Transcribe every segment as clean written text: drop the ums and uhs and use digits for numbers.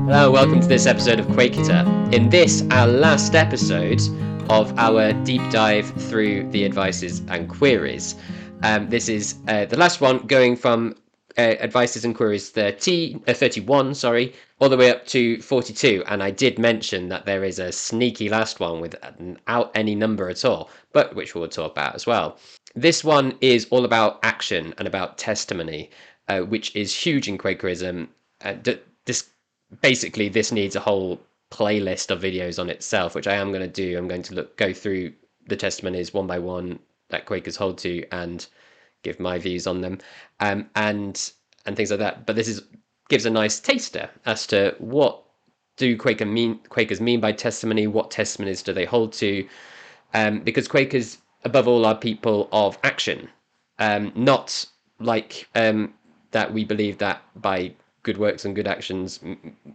Hello and welcome to this episode of Quaker. In this, our last episode of our deep dive through the advices and queries. This is the last one, going from advices and queries 31, all the way up to 42. And I did mention that there is a sneaky last one without any number at all, but which we'll talk about as well. This one is all about action and about testimony, which is huge in Quakerism. Basically, this needs a whole playlist of videos on itself, which I am going to do. I'm going to go through the testimonies one by one that Quakers hold to and give my views on them, and things like that. But this gives a nice taster as to what do Quakers mean by testimony. What testimonies do they hold to? Because Quakers, above all, are people of action, not like that we believe that by good works and good actions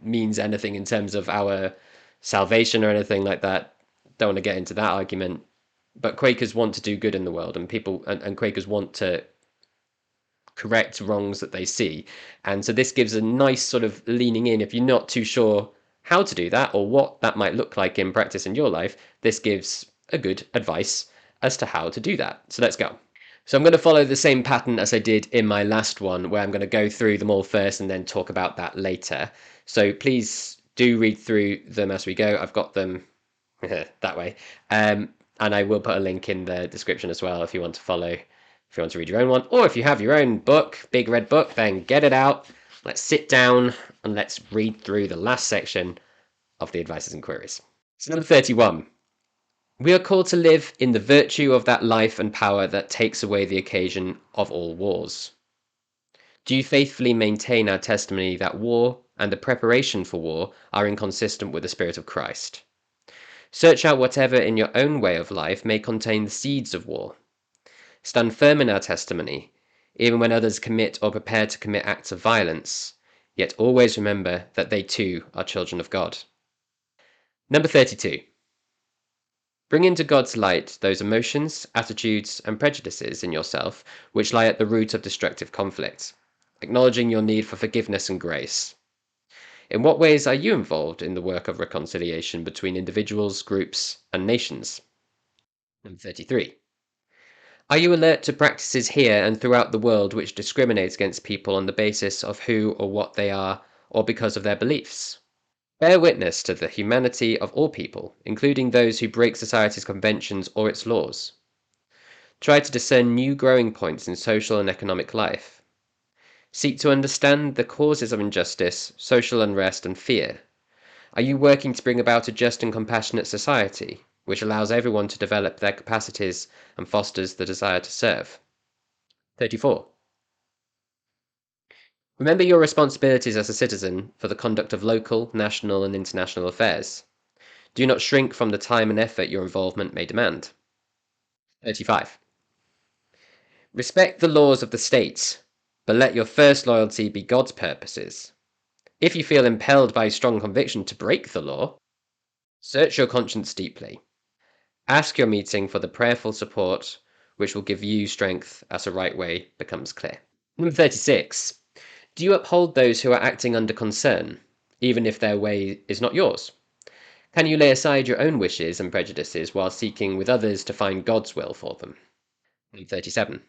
means anything in terms of our salvation or anything like that. Don't want to get into that argument, but Quakers want to do good in the world, and and Quakers want to correct wrongs that they see. And so this gives a nice sort of leaning in. If you're not too sure how to do that or what that might look like in practice in your life, this gives a good advice as to how to do that. So let's go. So I'm going to follow the same pattern as I did in my last one, where I'm going to go through them all first and then talk about that later. So please do read through them as we go. I've got them that way. And I will put a link in the description as well if you want to follow, if you want to read your own one. Or if you have your own book, big red book, then get it out. Let's sit down and let's read through the last section of the advices and queries. So number 31. We are called to live in the virtue of that life and power that takes away the occasion of all wars. Do you faithfully maintain our testimony that war and the preparation for war are inconsistent with the spirit of Christ? Search out whatever in your own way of life may contain the seeds of war. Stand firm in our testimony, even when others commit or prepare to commit acts of violence, yet always remember that they too are children of God. Number 32. Bring into God's light those emotions, attitudes, and prejudices in yourself which lie at the root of destructive conflict, acknowledging your need for forgiveness and grace. In what ways are you involved in the work of reconciliation between individuals, groups, and nations? Number 33. Are you alert to practices here and throughout the world which discriminate against people on the basis of who or what they are or because of their beliefs? Bear witness to the humanity of all people, including those who break society's conventions or its laws. Try to discern new growing points in social and economic life. Seek to understand the causes of injustice, social unrest, and fear. Are you working to bring about a just and compassionate society, which allows everyone to develop their capacities and fosters the desire to serve? 34. Remember your responsibilities as a citizen for the conduct of local, national, and international affairs. Do not shrink from the time and effort your involvement may demand. 35. Respect the laws of the state, but let your first loyalty be God's purposes. If you feel impelled by strong conviction to break the law, search your conscience deeply. Ask your meeting for the prayerful support which will give you strength as the right way becomes clear. Number 36. Do you uphold those who are acting under concern, even if their way is not yours? Can you lay aside your own wishes and prejudices while seeking with others to find God's will for them? Number 37.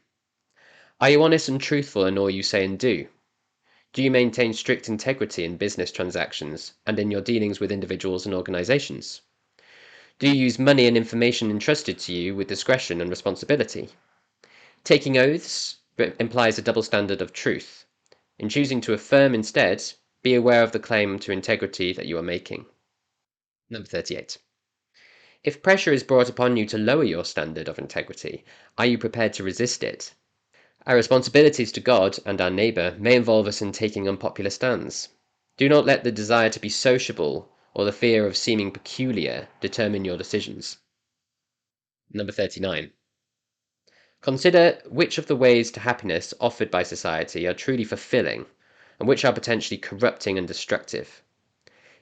Are you honest and truthful in all you say and do? Do you maintain strict integrity in business transactions and in your dealings with individuals and organizations? Do you use money and information entrusted to you with discretion and responsibility? Taking oaths implies a double standard of truth. In choosing to affirm instead, be aware of the claim to integrity that you are making. Number 38. If pressure is brought upon you to lower your standard of integrity, are you prepared to resist it? Our responsibilities to God and our neighbour may involve us in taking unpopular stands. Do not let the desire to be sociable or the fear of seeming peculiar determine your decisions. Number 39. Consider which of the ways to happiness offered by society are truly fulfilling and which are potentially corrupting and destructive.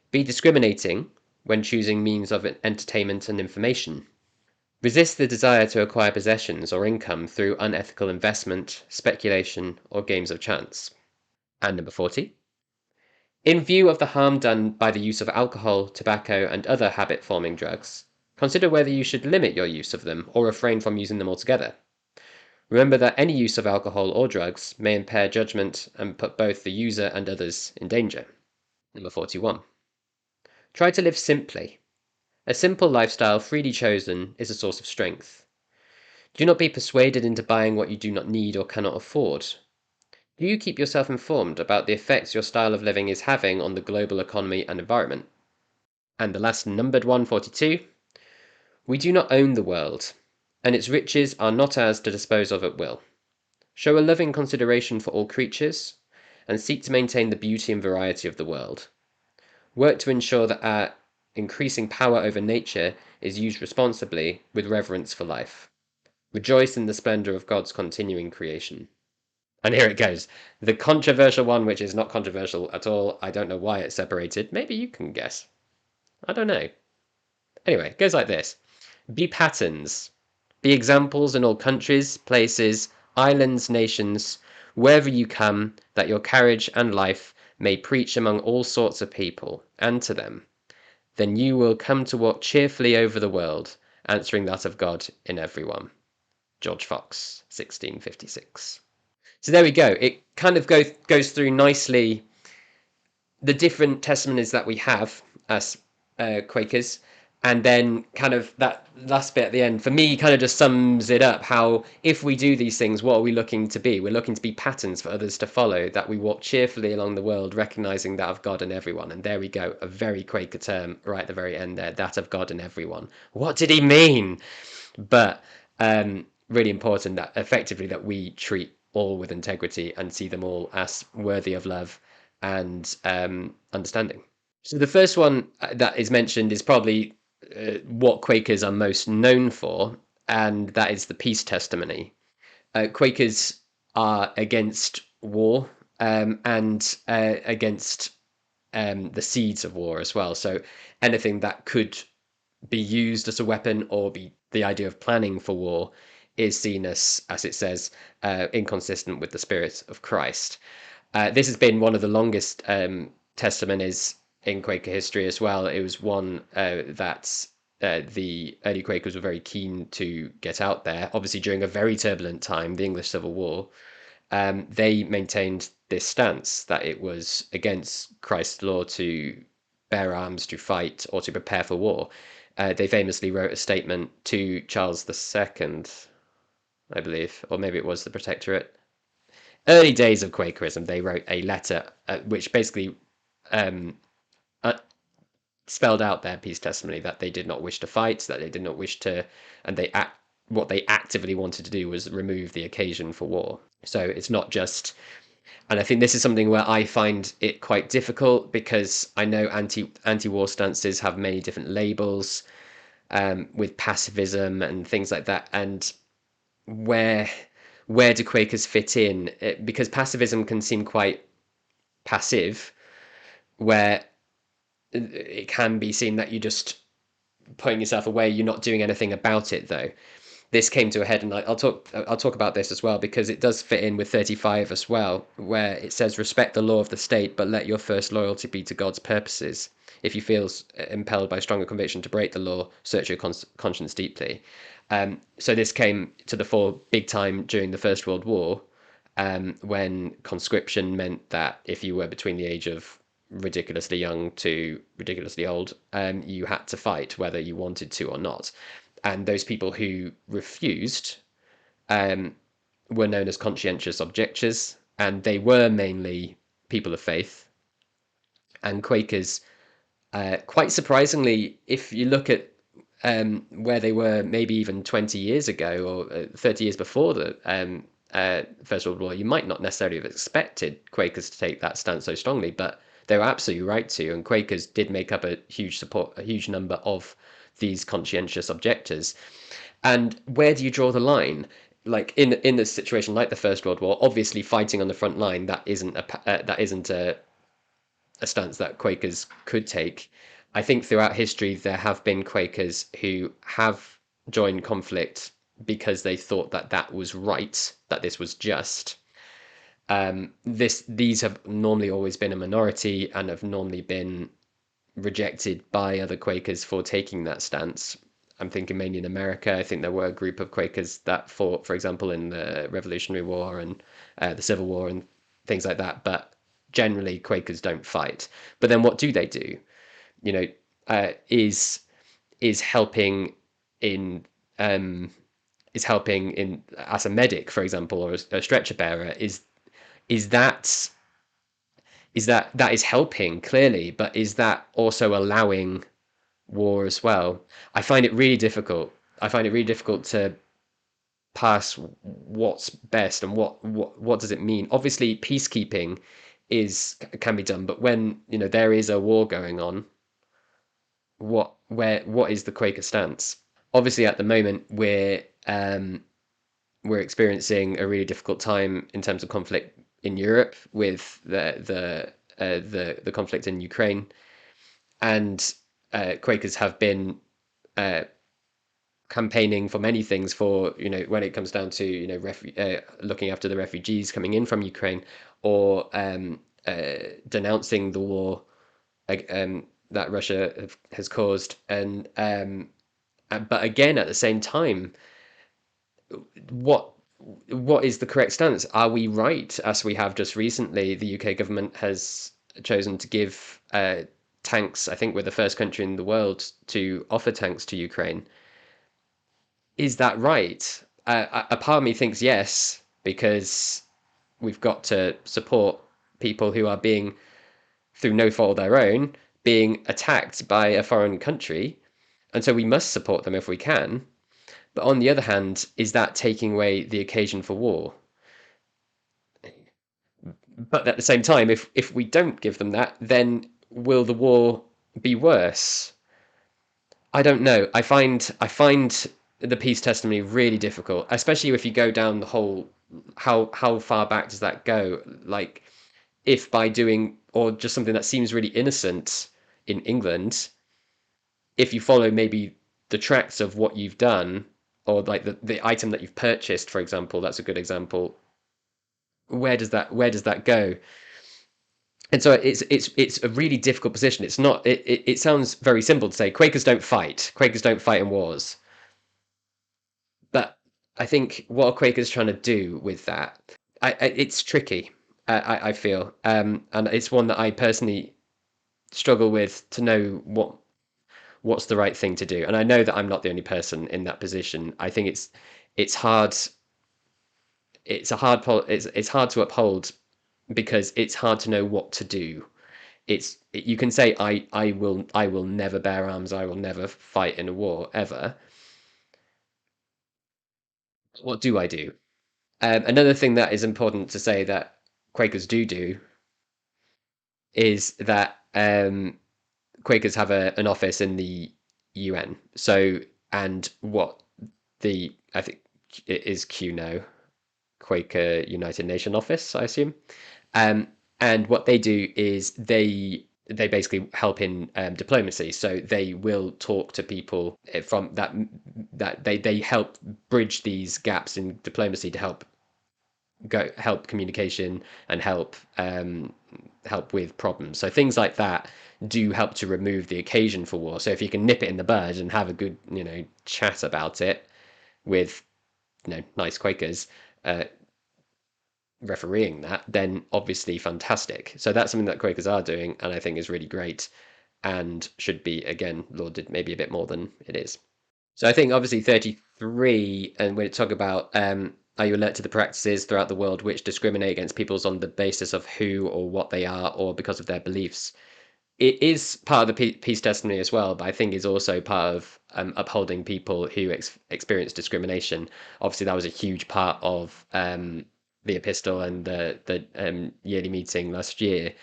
Be discriminating when choosing means of entertainment and information. Resist the desire to acquire possessions or income through unethical investment, speculation, or games of chance. And number 40. In view of the harm done by the use of alcohol, tobacco, and other habit-forming drugs, consider whether you should limit your use of them or refrain from using them altogether. Remember that any use of alcohol or drugs may impair judgment and put both the user and others in danger. Number 41. Try to live simply. A simple lifestyle freely chosen is a source of strength. Do not be persuaded into buying what you do not need or cannot afford. Do you keep yourself informed about the effects your style of living is having on the global economy and environment? And the last numbered one, 42. We do not own the world, and its riches are not ours to dispose of at will. Show a loving consideration for all creatures, and seek to maintain the beauty and variety of the world. Work to ensure that our increasing power over nature is used responsibly with reverence for life. Rejoice in the splendor of God's continuing creation. And here it goes. The controversial one, which is not controversial at all. I don't know why it's separated. Maybe you can guess. I don't know. Anyway, it goes like this. Be patterns. Be examples in all countries, places, islands, nations, wherever you come, that your carriage and life may preach among all sorts of people, and to them. Then you will come to walk cheerfully over the world, answering that of God in everyone. George Fox, 1656. So there we go. It kind of goes through nicely the different testimonies that we have as Quakers, and then kind of that last bit at the end for me kind of just sums it up. How if we do these things, what are we looking to be? We're looking to be patterns for others to follow. That we walk cheerfully along the world, recognizing that of God and everyone. And there we go, a very Quaker term right at the very end there. That of God and everyone. What did he mean? But really important that effectively that we treat all with integrity and see them all as worthy of love and understanding. So the first one that is mentioned is probably what Quakers are most known for, and that is the peace testimony. Quakers are against war and against the seeds of war as well. So anything that could be used as a weapon or be the idea of planning for war is seen as it says, inconsistent with the spirit of Christ. This has been one of the longest testimonies in Quaker history as well. It was one that the early Quakers were very keen to get out there. Obviously, during a very turbulent time, the English Civil War, they maintained this stance that it was against Christ's law to bear arms, to fight, or to prepare for war. They famously wrote a statement to Charles II, I believe, or maybe it was the Protectorate. Early days of Quakerism, they wrote a letter which basically um, uh, spelled out their peace testimony that they did not wish to fight, that they did not wish to, and what they actively wanted to do was remove the occasion for war. So it's not just, and I think this is something where I find it quite difficult because I know anti-war stances have many different labels with pacifism and things like that, and where where do Quakers fit in? Because pacifism can seem quite passive, where it can be seen that you're just putting yourself away, you're not doing anything about it though. This came to a head, and I'll talk about this as well because it does fit in with 35 as well, where it says respect the law of the state, but let your first loyalty be to God's purposes. If you feel impelled by stronger conviction to break the law, search your conscience deeply. So this came to the fore big time during the First World War, when conscription meant that if you were between the age of ridiculously young to ridiculously old, you had to fight whether you wanted to or not. And those people who refused um, were known as conscientious objectors, and they were mainly people of faith. And Quakers, quite surprisingly, if you look at where they were maybe even 20 years ago or 30 years before the First World War, you might not necessarily have expected Quakers to take that stance so strongly, but they were absolutely right to. And Quakers did make up a huge number of these conscientious objectors. And where do you draw the line? Like in a situation like the First World War, obviously fighting on the front line that isn't a stance that Quakers could take. I think throughout history there have been Quakers who have joined conflict because they thought that that was right, that this was just. These have normally always been a minority and have normally been rejected by other Quakers for taking that stance. I'm thinking mainly in America. I think there were a group of Quakers that fought, for example, in the Revolutionary War and the Civil War and things like that. But generally, Quakers don't fight. But then, what do they do? You know, is helping in um, is helping in as a medic, for example, or a stretcher bearer. Is that that is helping clearly, but is that also allowing war as well? I find it really difficult. I find it really difficult to pass what's best and what does it mean. Obviously, peacekeeping is can be done, but when there is a war going on, what is the Quaker stance? Obviously, at the moment we're experiencing a really difficult time in terms of conflict in Europe with the conflict in Ukraine, and Quakers have been uh, campaigning for many things for when it comes down to looking after the refugees coming in from Ukraine, or denouncing the war that Russia has caused, and but again at the same time, what what is the correct stance? Are we right, as we have just recently? The UK government has chosen to give tanks. I think we're the first country in the world to offer tanks to Ukraine. Is that right? A part of me thinks yes, because we've got to support people who are being, through no fault of their own, being attacked by a foreign country, and so we must support them if we can. But on the other hand, is that taking away the occasion for war? But at the same time, if we don't give them that, then will the war be worse? I don't know. I find the peace testimony really difficult, especially if you go down the whole how far back does that go? Like, if by doing, or just something that seems really innocent in England, if you follow maybe the tracks of what you've done, or like the item that you've purchased, for example, that's a good example. Where does that go? And so it's a really difficult position. It's not. It sounds very simple to say Quakers don't fight. Quakers don't fight in wars. But I think what a Quaker's trying to do with that, it's tricky. I feel, and it's one that I personally struggle with to know what's the right thing to do. And I know that I'm not the only person in that position. I think it's hard. It's hard to uphold because it's hard to know what to do. You can say I will never bear arms. I will never fight in a war ever. What do I do? Another thing that is important to say that Quakers do is that Quakers have an office in the UN. So, and what the I think it is QNO, Quaker United Nation office, I assume. Um, and what they do is they basically help in diplomacy. So they will talk to people from that they help bridge these gaps in diplomacy to help communication and help with problems. So things like that do help to remove the occasion for war. So if you can nip it in the bud and have a good chat about it with nice Quakers uh, refereeing that, then obviously fantastic. So that's something that Quakers are doing, and I think is really great, and should be again lauded maybe a bit more than it is. So I think obviously 33, and when it talk about are you alert to the practices throughout the world which discriminate against peoples on the basis of who or what they are or because of their beliefs? It is part of the peace testimony as well, but I think is also part of upholding people who experience discrimination. Obviously, that was a huge part of the epistle and the yearly meeting last year.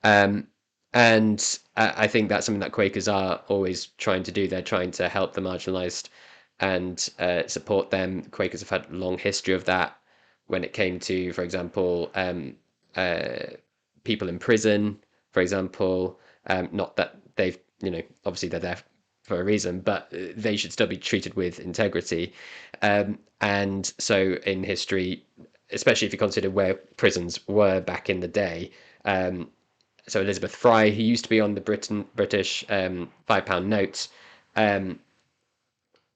Um, and I think that's something that Quakers are always trying to do. They're trying to help the marginalized and support them. Quakers have had a long history of that when it came to, for example, uh, people in prison, for example. Not that they've, obviously they're there for a reason, but they should still be treated with integrity. And so in history, especially if you consider where prisons were back in the day. So Elizabeth Fry, who used to be on the British £5 notes, um,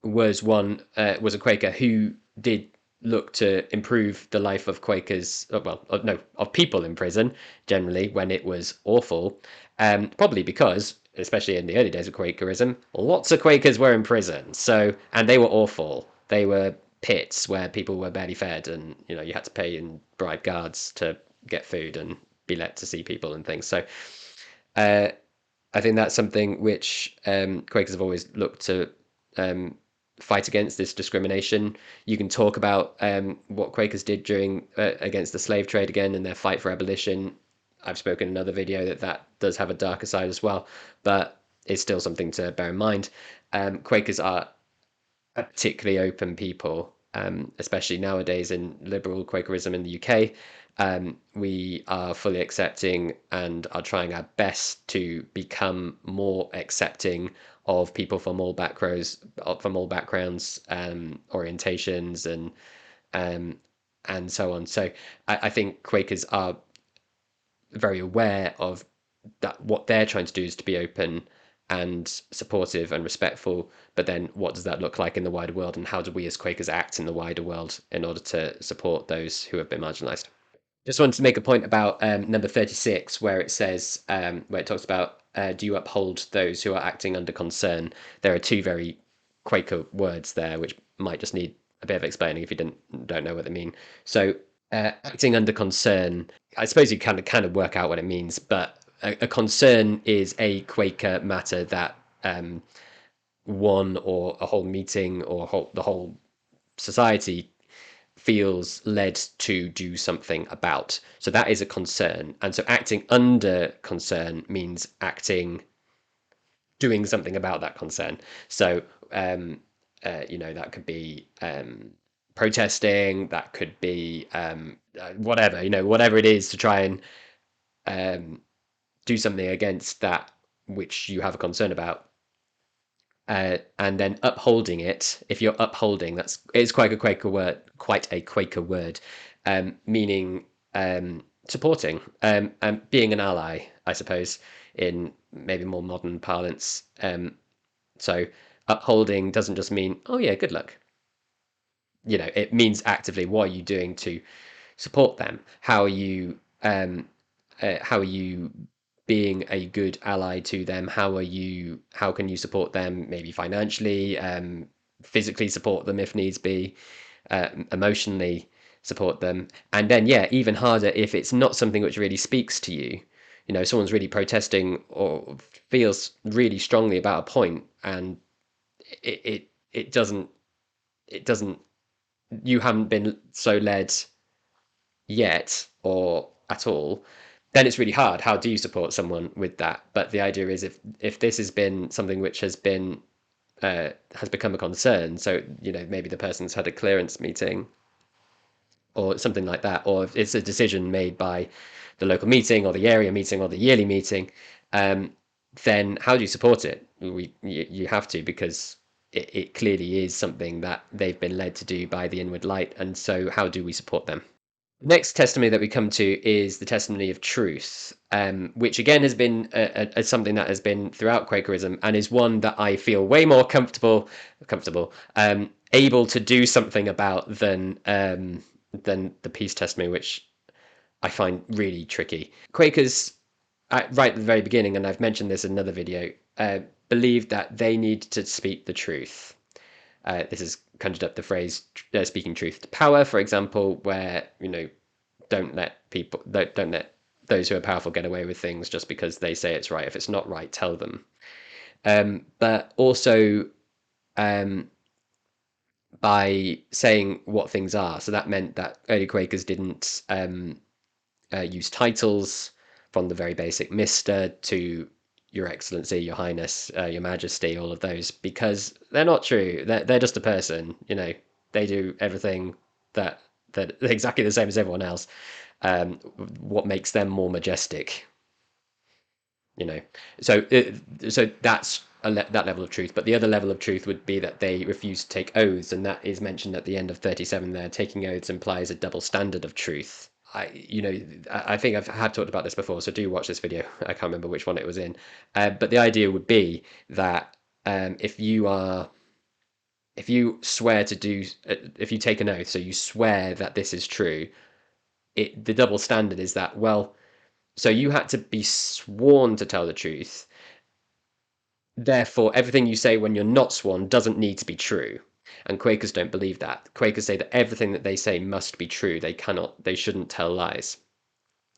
was a Quaker who did look to improve the life of Quakers, no, of people in prison generally when it was awful. Probably because, especially in the early days of Quakerism, lots of Quakers were in prison. So, and they were awful. They were pits where people were barely fed, and you had to pay and bribe guards to get food and be let to see people and things. So, uh, I think that's something which Quakers have always looked to um, fight against, this discrimination. You can talk about what Quakers did during against the slave trade again and their fight for abolition. I've spoken in another video that does have a darker side as well, but it's still something to bear in mind. Quakers are a particularly open people, especially nowadays in liberal Quakerism in the UK. We are fully accepting and are trying our best to become more accepting of people from all backgrounds, orientations, um, and so on. So I think Quakers are very aware of that. What they're trying to do is to be open and supportive and respectful, but then what does that look like in the wider world, and how do we as Quakers act in the wider world in order to support those who have been marginalized? Just wanted to make a point about number 36, where it says, where it talks about, do you uphold those who are acting under concern? There are two very Quaker words there, which might just need a bit of explaining if you don't know what they mean. So, acting under concern, I suppose you kind of work out what it means, but a concern is a Quaker matter that one or a whole meeting or the whole society feels led to do something about. So that is a concern. And so acting under concern means doing something about that concern. So, that could be protesting, that could be whatever, whatever it is to try and um, do something against that which you have a concern about. And then upholding it. If you're upholding, it's quite a Quaker word, meaning supporting, and being an ally, I suppose, in maybe more modern parlance. So upholding doesn't just mean, oh yeah, good luck. It means actively, what are you doing to support them? How are you being a good ally to them? How can you support them, maybe financially, physically support them if needs be, emotionally support them? And then, yeah, even harder if it's not something which really speaks to you. Someone's really protesting or feels really strongly about a point, and it doesn't you haven't been so led yet or at all, then it's really hard. How do you support someone with that? But the idea is, if this has been something which has become a concern, so maybe the person's had a clearance meeting or something like that, or if it's a decision made by the local meeting or the area meeting or the yearly meeting, um, then how do you support it? You have to, because it clearly is something that they've been led to do by the inward light, and so how do we support them? Next testimony that we come to is the testimony of truth, which again has been something that has been throughout Quakerism, and is one that I feel way more comfortable, able to do something about than the peace testimony, which I find really tricky. Quakers, right at the very beginning, and I've mentioned this in another video, believed that they need to speak the truth. This has conjured up the phrase "speaking truth to power," for example, where don't let those who are powerful get away with things just because they say it's right. If it's not right, tell them. But also um, by saying what things are. So that meant that early Quakers didn't use titles, from the very basic Mister to Your Excellency, Your Highness, Your Majesty, all of those, because they're not true. They're just a person. They do everything that exactly the same as everyone else. What makes them more majestic? you know so so that's that level of truth. But the other level of truth would be that they refuse to take oaths, and that is mentioned at the end of 37 there. Taking oaths implies a double standard of truth. I think I've had talked about this before, so do watch this video. I can't remember which one it was in. But the idea would be that if you swear to do, if you take an oath, so you swear that this is true, the double standard is that, well, so you had to be sworn to tell the truth. Therefore, everything you say when you're not sworn doesn't need to be true. And Quakers don't believe that. Quakers say that everything that they say must be true. They shouldn't tell lies.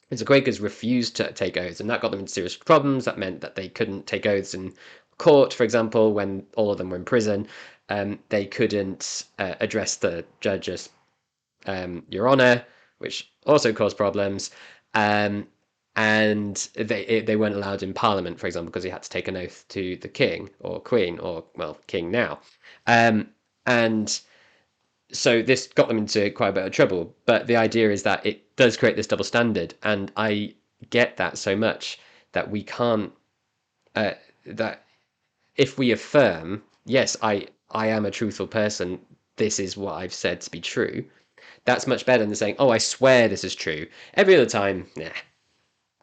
And so Quakers refused to take oaths, and that got them into serious problems. That meant that they couldn't take oaths in court, for example, when all of them were in prison. They couldn't address the judge as Your Honour, which also caused problems. Um, and they weren't allowed in Parliament, for example, because they had to take an oath to the King or Queen, or, well, King now. And so this got them into quite a bit of trouble. But the idea is that it does create this double standard, and I get that so much that we can't. That if we affirm, yes, I am a truthful person. This is what I've said to be true. That's much better than saying, "Oh, I swear this is true." Every other time, nah,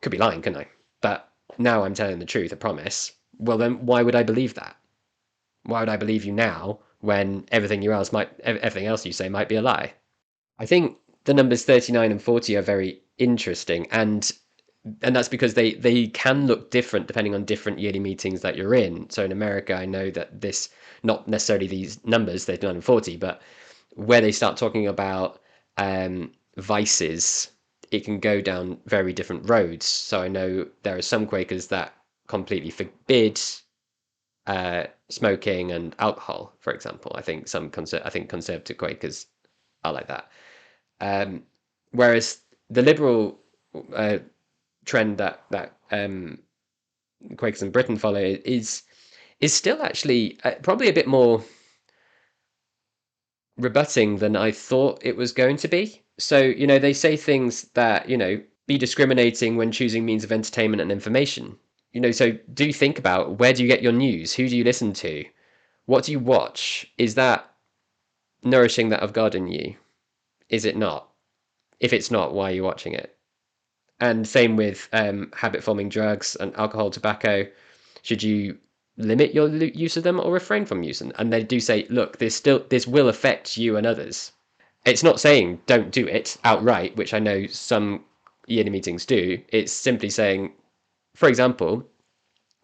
could be lying, couldn't I? But now I'm telling the truth, I promise. Well, then why would I believe that? Why would I believe you now when everything else you say might be a lie? I think the numbers 39 and 40 are very interesting, and that's because they can look different depending on different yearly meetings that you're in. So in America, I know that this, not necessarily these numbers 39 and 40, but where they start talking about vices, it can go down very different roads. So I know there are some Quakers that completely forbid smoking and alcohol, for example. I think conservative Quakers are like that. Um, Whereas the liberal uh, trend that Quakers in Britain follow is still actually probably a bit more rebutting than I thought it was going to be. So, they say things that, be discriminating when choosing means of entertainment and information. So do think about, where do you get your news? Who do you listen to? What do you watch? Is that nourishing that of God in you? Is it not? If it's not, why are you watching it? And same with habit forming drugs and alcohol, tobacco. Should you limit your use of them or refrain from using them? And they do say, look, this will affect you and others. It's not saying don't do it outright, which I know some yearly meetings do. It's simply saying, for example,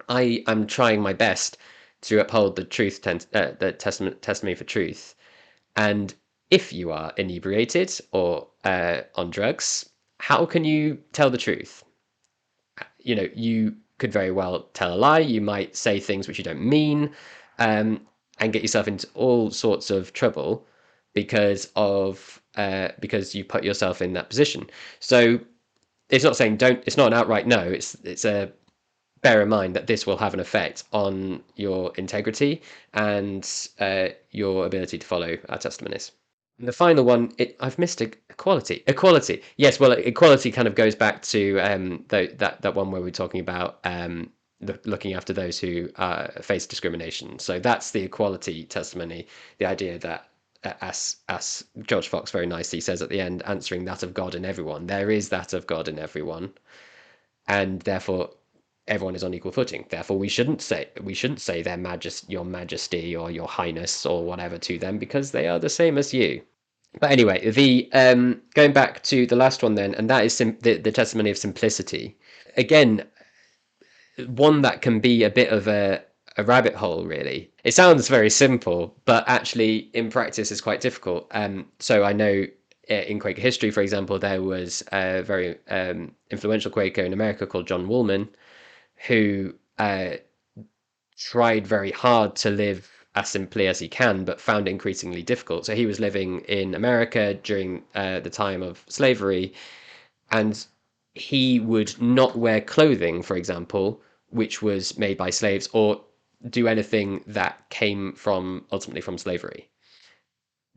I am trying my best to uphold the the testimony for truth. And if you are inebriated or on drugs, how can you tell the truth? You could very well tell a lie. You might say things which you don't mean, and get yourself into all sorts of trouble because you put yourself in that position. So it's not saying don't. It's not an outright no. It's a bear in mind that this will have an effect on your integrity and your ability to follow our testimonies. And the final one, I've missed equality. Equality, yes. Well, equality kind of goes back to that one where we're talking about looking after those who face discrimination. So that's the equality testimony. The idea that, as George Fox very nicely says at the end, answering that of God in everyone, there is that of God in everyone, and therefore everyone is on equal footing. Therefore, we shouldn't say your Majesty or your Highness or whatever to them, because they are the same as you. But anyway, the going back to the last one then, and that is the testimony of simplicity. Again, one that can be a bit of a rabbit hole, really. It sounds very simple, but actually in practice is quite difficult. So I know in Quaker history, for example, there was a very influential Quaker in America called John Woolman, who tried very hard to live as simply as he can, but found it increasingly difficult. So he was living in America during the time of slavery, and he would not wear clothing, for example, which was made by slaves, or do anything that came ultimately from slavery,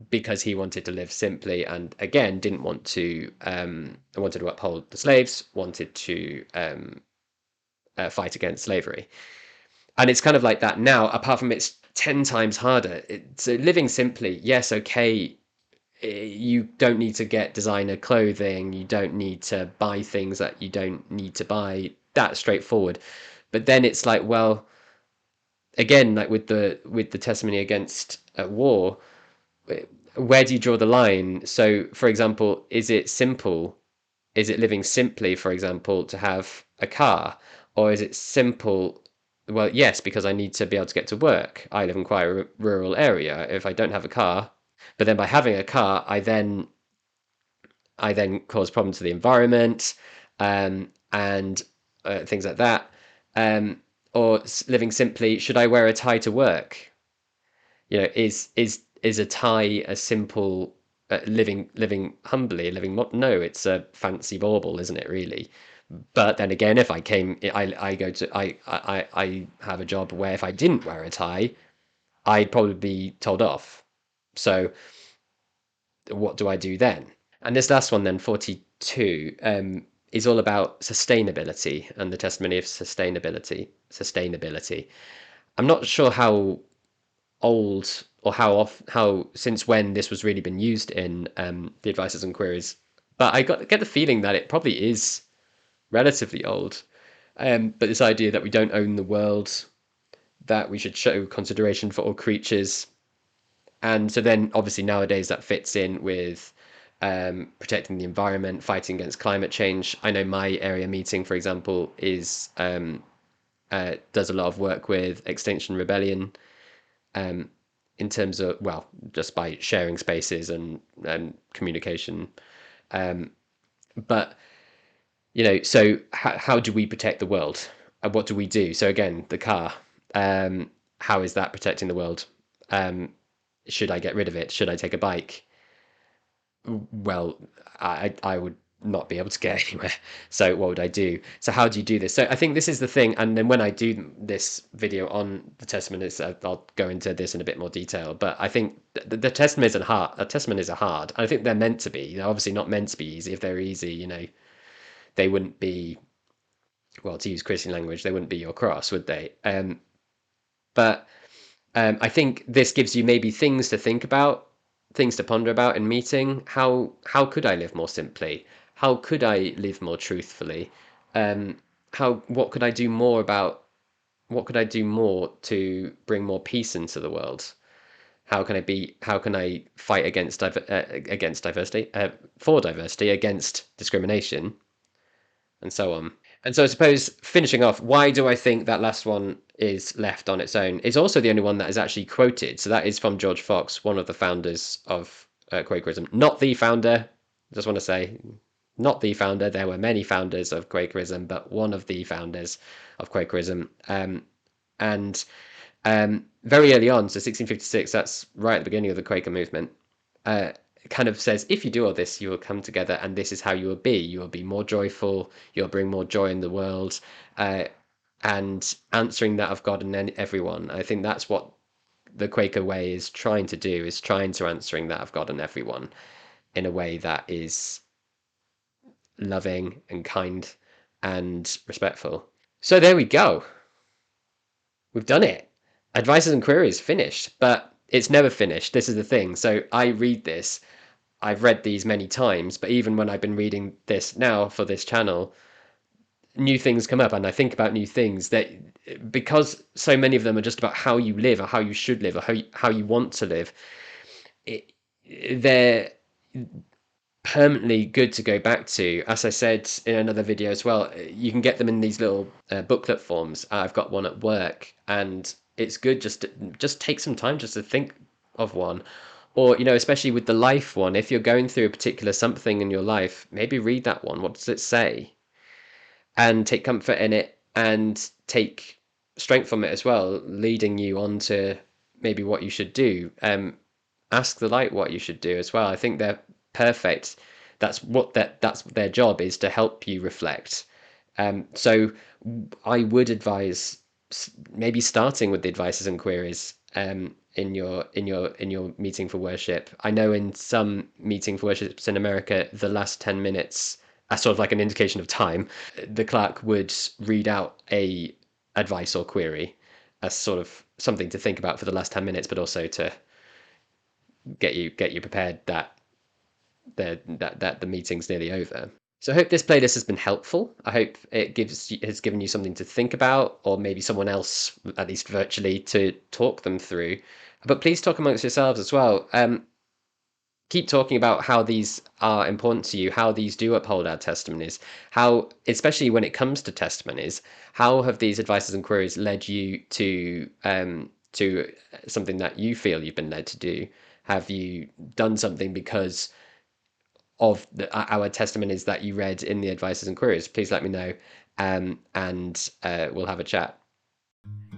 because he wanted to live simply, and again didn't wanted to uphold the slaves, wanted to fight against slavery. And it's kind of like that now, apart from it's 10 times harder. So living simply, yes, okay, you don't need to get designer clothing, you don't need to buy things that you don't need to buy. That's straightforward. But then it's like, well, again, like with the testimony against war, where do you draw the line? So, for example, is it simple? Is it living simply, for example, to have a car? Or is it simple? Well, yes, because I need to be able to get to work. I live in quite a rural area. If I don't have a car, but then by having a car, I then cause problems to the environment, and things like that. Or living simply, should I wear a tie to work? Is a tie a simple living humbly, no, it's a fancy bauble, isn't it, really? But then again, if I go to I have a job where if I didn't wear a tie, I'd probably be told off. So what do I do then? And this last one then, 42, is all about sustainability and the testimony of sustainability. I'm not sure how old or how since when this was really been used in the advices and queries, but I get the feeling that it probably is relatively old. But this idea that we don't own the world, that we should show consideration for all creatures, and so then obviously nowadays that fits in with protecting the environment, fighting against climate change. I know my area meeting, for example, is does a lot of work with Extinction Rebellion, um, in terms of, well, just by sharing spaces and communication. Um, but so how do we protect the world? What do we do? So again, the car. How is that protecting the world? Should I get rid of it? Should I take a bike? Well, I would not be able to get anywhere. So what would I do? So how do you do this? So I think this is the thing. And then when I do this video on the testimonies, I'll go into this in a bit more detail. But I think the testimonies are hard. Testimonies are hard. I think they're meant to be. They're obviously not meant to be easy. If they're easy, they wouldn't be, well, to use Christian language, they wouldn't be your cross, would they? But I think this gives you maybe things to think about, things to ponder about in meeting. How could I live more simply? How could I live more truthfully? How what could I do more about what could I do more to bring more peace into the world? How can I fight against diversity, for diversity, against discrimination, and so on. And so I suppose finishing off, why do I think that last one is left on its own? It's also the only one that is actually quoted. So that is from George Fox, one of the founders of Quakerism. Not the founder, just want to say, not the founder. There were many founders of Quakerism, but one of the founders of Quakerism. And very early on, so 1656, that's right at the beginning of the Quaker movement, kind of says, if you do all this, you will come together, and this is how you will be. You will be more joyful. You'll bring more joy in the world, and answering that of God and everyone. I think that's what the Quaker way is trying to do, is trying to answering that of God and everyone in a way that is loving and kind and respectful. So there we go. We've done it. Advices and queries finished, but it's never finished. This is the thing. So I read this. I've read these many times, but even when I've been reading this now for this channel, new things come up and I think about new things that, because so many of them are just about how you live or how you should live or how you want to live, it, they're permanently good to go back to. As I said in another video as well, you can get them in these little booklet forms. I've got one at work, and it's good just take some time just to think of one. Or, especially with the life one, if you're going through a particular something in your life, maybe read that one. What does it say? And take comfort in it and take strength from it as well, leading you on to maybe what you should do. Ask the light what you should do as well. I think they're perfect. That's their job, is to help you reflect. So I would advise maybe starting with the advices and queries in your meeting for worship. I know in some meeting for worships in America, the last 10 minutes, as sort of like an indication of time, the clerk would read out a advice or query. as sort of something to think about for the last 10 minutes, but also to get you prepared that the meeting's nearly over. So I hope this playlist has been helpful. I hope it has given you something to think about, or maybe someone else, at least virtually, to talk them through. But please talk amongst yourselves as well. Keep talking about how these are important to you, how these do uphold our testimonies, how, especially when it comes to testimonies, how have these advices and queries led you to something that you feel you've been led to do? Have you done something because of our testimonies that you read in the advices and queries? Please let me know, and we'll have a chat.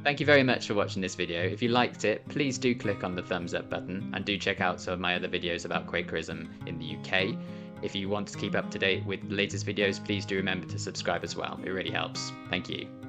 Thank you very much for watching this video. If you liked it, please do click on the thumbs up button, and do check out some of my other videos about Quakerism in the UK. If you want to keep up to date with the latest videos, please do remember to subscribe as well. It really helps. Thank you.